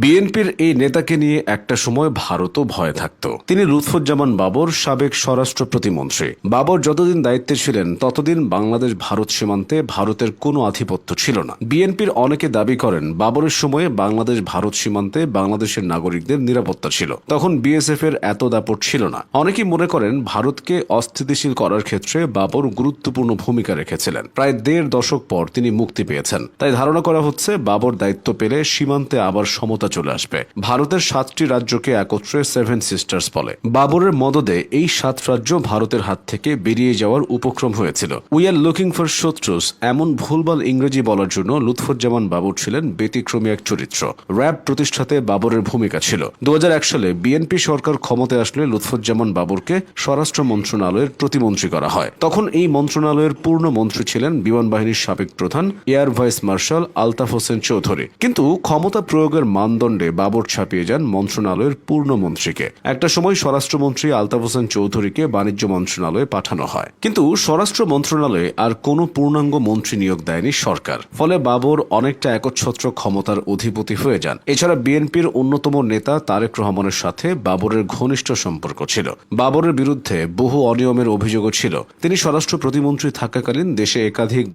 বিএনপির এই নেতাকে নিয়ে একটা সময় ভারতও ভয়ে থাকত। তিনি লুৎফুজ্জামান বাবর, সাবেক স্বরাষ্ট্র প্রতিমন্ত্রী। বাবর যতদিন দায়িত্বে ছিলেন ততদিন বাংলাদেশ ভারত সীমান্তে ভারতের কোনো আধিপত্য ছিল না। বিএনপির অনেকে দাবি করেন বাবরের সময়ে বাংলাদেশ ভারত সীমান্তে বাংলাদেশের নাগরিকদের নিরাপত্তা ছিল, তখন বিএসএফ এর এত দাপট ছিল না। অনেকেই মনে করেন ভারতকে অস্থিতিশীল করার ক্ষেত্রে বাবর গুরুত্বপূর্ণ ভূমিকা রেখেছিলেন। প্রায় ১.৫ দশক পর তিনি মুক্তি পেয়েছেন, তাই ধারণা করা হচ্ছে বাবর দায়িত্ব পেলে সীমান্তে আবার সমতা চলে আসবে। ভারতের ৭টি রাজ্যকে একত্রে 7 সিস্টার্স বলে। বাবরের মদদে এই 7 রাজ্য ভারতের হাত থেকে বেরিয়ে যাওয়ার উপক্রম হয়েছিল। উই আর লুকিং ফর শত্রুস এমন ভুলভাল ইংরেজি বলার জন্য লুৎফুজ্জামান বাবর ছিলেন ব্যতিক্রমী এক চরিত্র। র্যাব প্রতিষ্ঠাতে বাবরের ভূমিকা ছিল। ২০০১ সালে বিএনপি সরকার ক্ষমতায় আসলে লুৎফুজ্জামান বাবরকে স্বরাষ্ট্র মন্ত্রণালয়ের প্রতিমন্ত্রী করা হয়। তখন এই মন্ত্রণালয়ের পূর্ণ মন্ত্রী ছিলেন বিমান বাহিনীর সাবেক প্রধান air vice marshal Altaf Hossain Chowdhury. কিন্তু ক্ষমতা প্রয়োগের মানদণ্ডে বাবর ছাপিয়ে যান মন্ত্রণালয়ের পূর্ণ মন্ত্রীকে। একটা সময় স্বরাষ্ট্রমন্ত্রী আলতাফ হোসেন চৌধুরীকে বাণিজ্য মন্ত্রণালয়ে পাঠানো হয়, কিন্তু স্বরাষ্ট্র মন্ত্রণালয়ে আর কোনো পূর্ণাঙ্গ মন্ত্রী নিয়োগ দেয়নি সরকার। ফলে বাবর অনেকটা একচ্ছত্র ক্ষমতার অধিপতি হয়ে যান। এছাড়া বিএনপির অন্যতম নেতা তারেক রহমানের সাথে বাবরের ঘনিষ্ঠ সম্পর্ক ছিল। বাবরের বিরুদ্ধে বহু অনিয়মের অভিযোগও ছিল। তিনি স্বরাষ্ট্র প্রতিমন্ত্রী থাকাকালীন দেশে একাধিক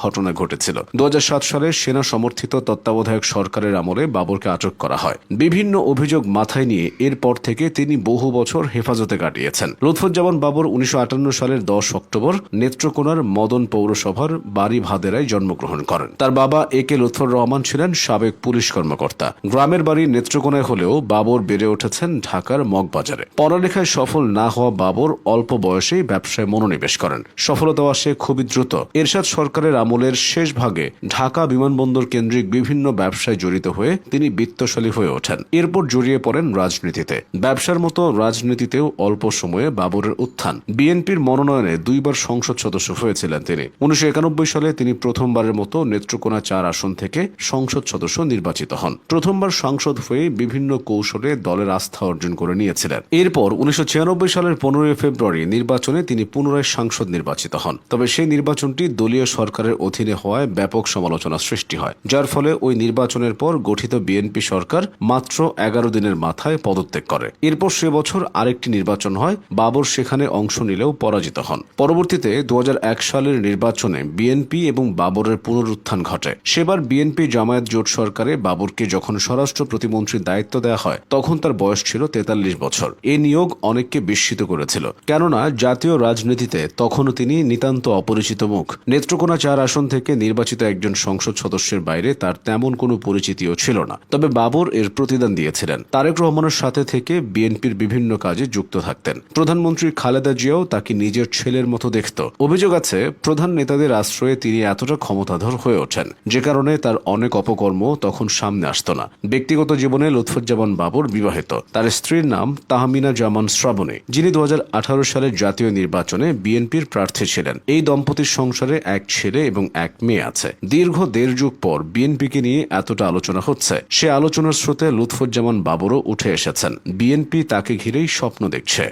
ঘটনা ঘটেছিল। ২০০৭ সালে সেনা সমর্থিত তত্ত্বাবধায়ক সরকারের আমলে বাবরকে আটক করা হয়। বিভিন্ন অভিযোগ মাথায় নিয়ে এরপর থেকে তিনি বহু বছর হেফাজতে কাটিয়েছেন। লুৎফুজ্জামান বাবর ১৯৫৮ সালের ১০ অক্টোবর নেত্রকোনার মদন পৌরসভার বাড়ি ভাদেরায় জন্মগ্রহণ করেন। তার বাবা এ কে লুৎফর রহমান ছিলেন সাবেক পুলিশ কর্মকর্তা। গ্রামের বাড়ি নেত্রকোনায় হলেও বাবর বেড়ে উঠেছেন ঢাকার মগবাজারে। পড়ালেখায় সফল না হওয়া বাবর অল্প বয়সেই ব্যবসায় মনোনিবেশ করেন। সফলতা আসে খুবই দ্রুত। এরশাদ সরকারের আমলের শেষ ভাগে ঢাকা বিমানবন্দর কেন্দ্রিক বিভিন্ন ব্যবসায় জড়িত হয়ে তিনি বিত্তশালী হয়ে ওঠেন। এরপর জড়িয়ে পড়েন রাজনীতিতে। ব্যবসার মতো রাজনীতিতেও অল্প সময়ে বাবরের উত্থান। বিএনপির মনোনয়নে 2 বার সংসদ সদস্য হয়েছিলেন তিনি। ১৯৯১ সালে তিনি প্রথমবারের মতো নেত্রকোনা ৪ আসন থেকে সংসদ সদস্য নির্বাচিত হন। প্রথমবার সাংসদ হয়ে বিভিন্ন কৌশলে দলের আস্থা অর্জন করে নিয়েছিলেন। এরপর ১৯৯৬ সালের ১৫ ফেব্রুয়ারি নির্বাচনে তিনি পুনরায় সাংসদ নির্বাচিত হন। তবে সেই নির্বাচনটি দলীয় সরকারের অধীনে হওয়ায় ব্যাপক সমালোচনা সৃষ্টি হয়, যার ফলে ওই নির্বাচনের পর গঠিত বিএনপি সরকার মাত্র ১১ দিনের মাথায় পদত্যাগ করে। এরপর সে বছর আরেকটি নির্বাচন হয়। বাবর সেখানে অংশ নিলেও পরাজিত হন। পরবর্তীতে ২০০১ সালের নির্বাচনে বিএনপি এবং বাবরের পুনরুত্থান ঘটে। সেবার বিএনপি জামায়াত জোট সরকারে বাবরকে যখন স্বরাষ্ট্র প্রতিমন্ত্রীর দায়িত্ব দেওয়া হয় তখন তার বয়স ছিল ৪৩ বছর। এ নিয়োগ অনেককে বিস্মিত করেছিল, কেননা জাতীয় রাজনীতিতে তখনও তিনি নিতান্ত অপরিচিত মুখ। নেত্রকোনা ৪ আসন থেকে নির্বাচিত একজন সংসদ সদস্যের বাইরে তার তেমন কোনো পরিচিতিও ছিল না। তবে বাবর এর প্রতিদান দিয়েছিলেন। তারেক রহমানের সাথে থেকে বিএনপির বিভিন্ন কাজে যুক্ত থাকতেন। প্রধানমন্ত্রী খালেদা জিয়াও তাকে নিজের ছেলের মতো দেখত। অভিযোগ আছে প্রধান নেতাদের আশ্রয়ে তিনি এতটা ক্ষমতাধর হয়ে ওঠেন যে কারণে তার অনেক অপকর্ম তখন সামনে আসত না। ব্যক্তিগত জীবনে লুৎফুজ্জামান বাবর বিবাহিত। তার স্ত্রীর নাম তাহমিনা জামান শ্রাবণী, যিনি ২০১৮ সালের জাতীয় নির্বাচনে বিএনপির প্রার্থী ছিলেন। এই দম্পতির সংসারে এক ছেলে এবং এক মেয়ে আছে। দীর্ঘ ১.৫ যুগ পর বিএনপিকে নিয়ে এতটা আলোচনা হচ্ছে। সে আলোচনার স্রোতে লুৎফুজ্জামান বাবরও উঠে এসেছেন। বিএনপি তাকে ঘিরেই স্বপ্ন দেখছে।